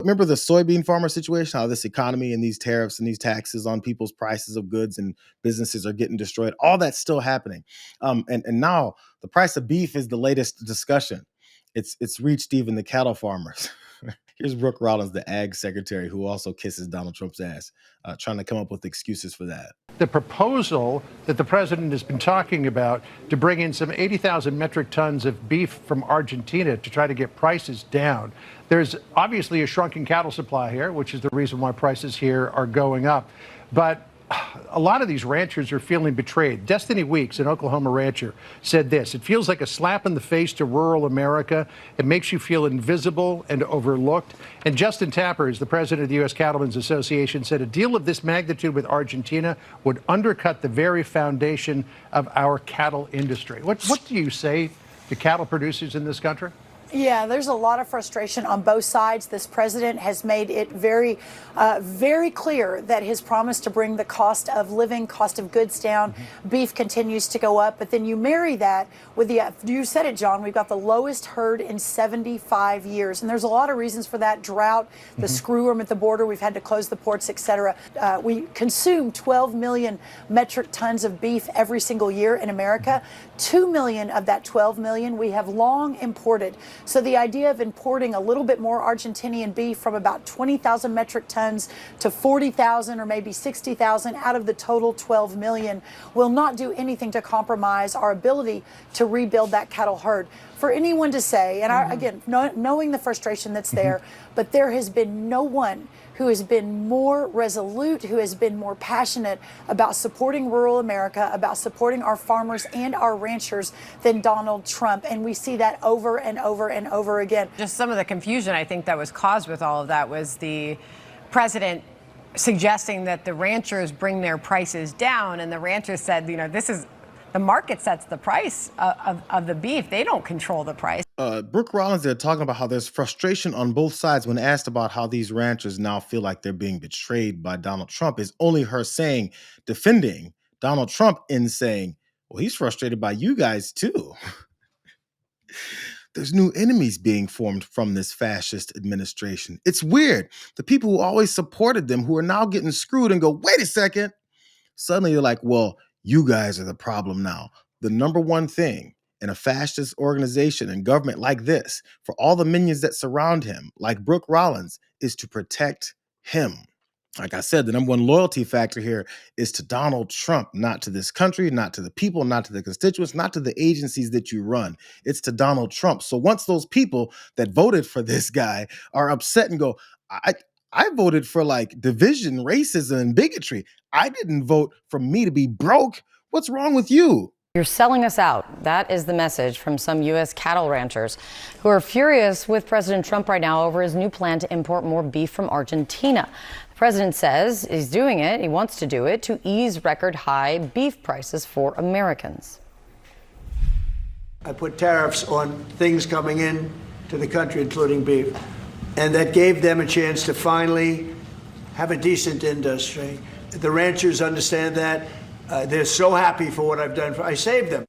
Remember the soybean farmer situation, how this economy and these tariffs and these taxes on people's prices of goods and businesses are getting destroyed. All that's still happening. And now the price of beef is the latest discussion. It's reached even the cattle farmers. Here's Brooke Rollins, the ag secretary, who also kisses Donald Trump's ass, trying to come up with excuses for that. The proposal that the president has been talking about to bring in some 80,000 metric tons of beef from Argentina to try to get prices down. There's obviously a shrunken cattle supply here, which is the reason why prices here are going up. But a lot of these ranchers are feeling betrayed. Destiny Weeks, an Oklahoma rancher, said this: "It feels like a slap in the face to rural America. It makes you feel invisible and overlooked." And Justin Tapper, is the president of the U.S. Cattlemen's Association, said a deal of this magnitude with Argentina would undercut the very foundation of our cattle industry. What do you say to cattle producers in this country? Yeah, there's a lot of frustration on both sides. This president has made it very clear that his promise to bring the cost of living, cost of goods down, beef continues to go up. But then you marry that with you said it, John, we've got the lowest herd in 75 years. And there's a lot of reasons for that: drought, the screw worm at the border, we've had to close the ports, etc. We consume 12 million metric tons of beef every single year in America. 2 million of that 12 million we have long imported. So the idea of importing a little bit more Argentinian beef from about 20,000 metric tons to 40,000 or maybe 60,000 out of the total 12 million will not do anything to compromise our ability to rebuild that cattle herd. For anyone to say, and again, knowing the frustration that's there, but there has been no one who has been more resolute, who has been more passionate about supporting rural America, about supporting our farmers and our ranchers than Donald Trump. And we see that over and over and over again. Just some of the confusion I think that was caused with all of that was the president suggesting that the ranchers bring their prices down. And the ranchers said, you know, this is the market sets the price of the beef. They don't control the price. Brooke Rollins, they're talking about how there's frustration on both sides when asked about how these ranchers now feel like they're being betrayed by Donald Trump. Is only her saying, defending Donald Trump in saying, well, he's frustrated by you guys too. There's new enemies being formed from this fascist administration. It's weird. The people who always supported them, who are now getting screwed and go, wait a second. Suddenly you're like, well, you guys are the problem now. The number one thing in a fascist organization and government like this, for all the minions that surround him, like Brooke Rollins, is to protect him. Like I said, the number one loyalty factor here is to Donald Trump, not to this country, not to the people, not to the constituents, not to the agencies that you run. It's to Donald Trump. So once those people that voted for this guy are upset and go, I voted for like division, racism, and bigotry. I didn't vote for me to be broke. What's wrong with you? You're selling us out. That is the message from some U.S. cattle ranchers who are furious with President Trump right now over his new plan to import more beef from Argentina. The president says he's doing it, he wants to do it, to ease record high beef prices for Americans. I put tariffs on things coming in to the country, including beef, and that gave them a chance to finally have a decent industry. The ranchers understand that. They're so happy for what I've done. I saved them.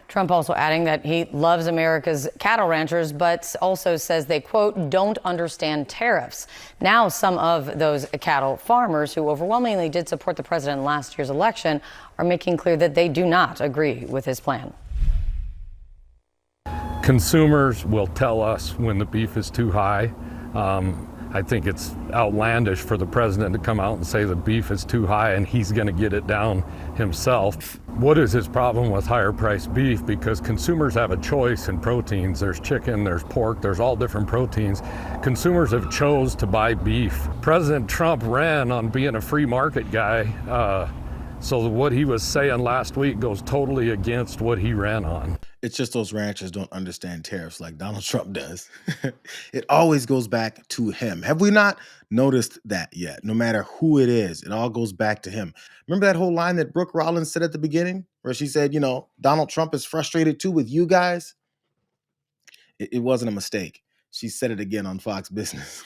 Trump also adding that he loves America's cattle ranchers, but also says they, quote, don't understand tariffs. Now, some of those cattle farmers who overwhelmingly did support the president in last year's election are making clear that they do not agree with his plan. Consumers will tell us when the beef is too high. I think it's outlandish for the president to come out and say the beef is too high and he's going to get it down himself. What is his problem with higher priced beef? Because consumers have a choice in proteins. There's chicken, there's pork, there's all different proteins. Consumers have chose to buy beef. President Trump ran on being a free market guy. So what he was saying last week goes totally against what he ran on. It's just those ranchers don't understand tariffs like Donald Trump does. It always goes back to him. Have we not noticed that yet? No matter who it is, it all goes back to him. Remember that whole line that Brooke Rollins said at the beginning where she said, you know, Donald Trump is frustrated too with you guys? It wasn't a mistake. She said it again on Fox Business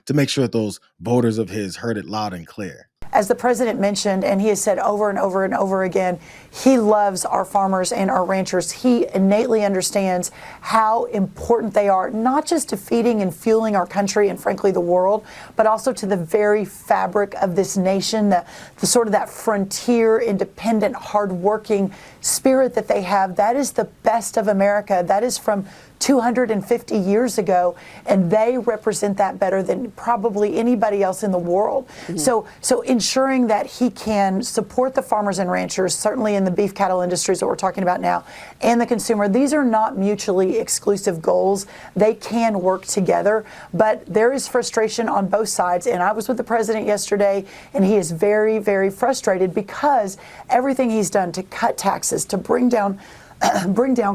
to make sure that those voters of his heard it loud and clear. as the president mentioned, and he has said over and over and over again, he loves our farmers and our ranchers. He innately understands how important they are, not just to feeding and fueling our country and frankly the world, but also to the very fabric of this nation, the sort of that frontier, independent, hardworking spirit that they have. That is the best of America. That is from 250 years ago, and they represent that better than probably anybody else in the world. So ensuring that he can support the farmers and ranchers, certainly in the beef cattle industries that we're talking about now, and the consumer, these are not mutually exclusive goals. They can work together, but there is frustration on both sides. And I was with the president yesterday, and he is very, very frustrated because everything he's done to cut taxes, to bring down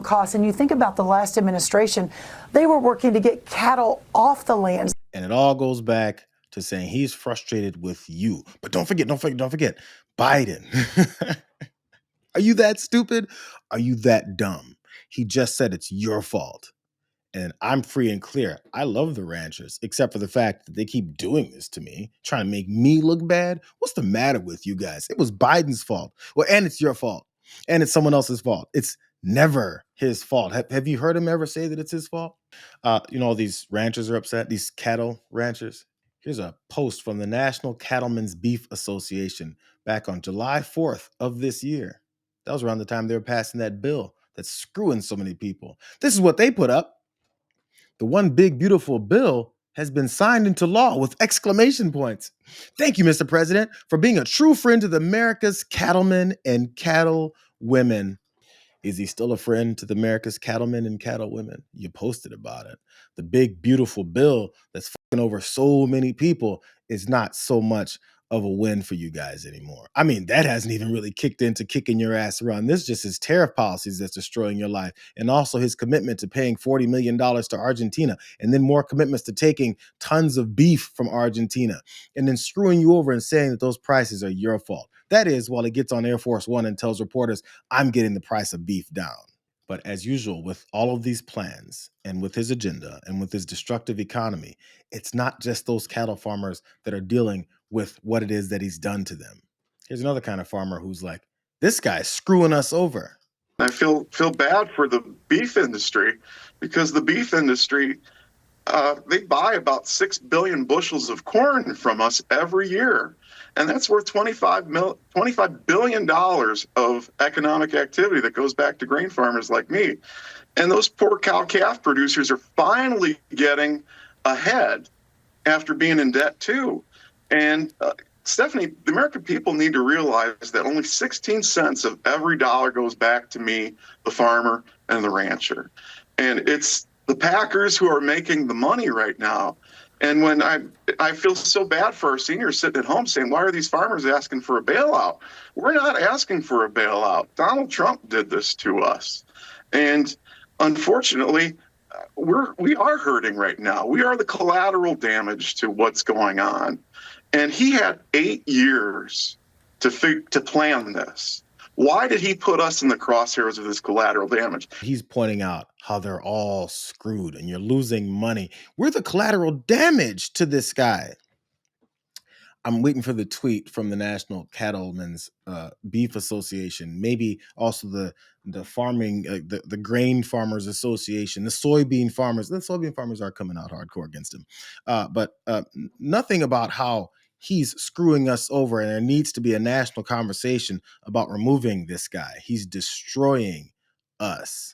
costs. And you think about the last administration, they were working to get cattle off the lands. And it all goes back to saying he's frustrated with you. But don't forget, Biden. Are you that stupid? Are you that dumb? He just said it's your fault. And I'm free and clear. I love the ranchers, except for the fact that they keep doing this to me, trying to make me look bad. What's the matter with you guys? It was Biden's fault. Well, and it's your fault. And it's someone else's fault. It's never his fault. Have you heard him ever say that it's his fault? All these ranchers are upset, these cattle ranchers. Here's a post from the National Cattlemen's Beef Association back on July 4th of this year. That was around the time they were passing that bill that's screwing so many people. This is what they put up. The one big, beautiful bill has been signed into law with exclamation points. Thank you, Mr. President, for being a true friend to the America's cattlemen and cattle women. Is he still a friend to the America's cattlemen and cattle women? You posted about it. The big, beautiful bill that's fucking over so many people is not so much of a win for you guys anymore. I mean, that hasn't even really kicked into kicking your ass around. This just is tariff policies that's destroying your life. And also his commitment to paying $40 million to Argentina, and then more commitments to taking tons of beef from Argentina, and then screwing you over and saying that those prices are your fault. That is, while he gets on Air Force One and tells reporters, I'm getting the price of beef down. But as usual, with all of these plans and with his agenda and with his destructive economy, it's not just those cattle farmers that are dealing with what it is that he's done to them. Here's another kind of farmer who's like, this guy's screwing us over. I feel bad for the beef industry, because the beef industry, they buy about 6 billion bushels of corn from us every year. And that's worth $25 billion of economic activity that goes back to grain farmers like me. And those poor cow-calf producers are finally getting ahead after being in debt too. And Stephanie, the American people need to realize that only 16 cents of every dollar goes back to me, the farmer, and the rancher. And it's the packers who are making the money right now. And when I feel so bad for our seniors sitting at home saying, why are these farmers asking for a bailout? We're not asking for a bailout. Donald Trump did this to us. And unfortunately, we are hurting right now. We are the collateral damage to what's going on. And he had 8 years to plan this. Why did he put us in the crosshairs of this collateral damage? He's pointing out how they're all screwed and you're losing money. We're the collateral damage to this guy. I'm waiting for the tweet from the National Cattlemen's Beef Association, maybe also the farming, the Grain Farmers Association, the soybean farmers. The soybean farmers are coming out hardcore against him. But nothing about how he's screwing us over, and there needs to be a national conversation about removing this guy. He's destroying us.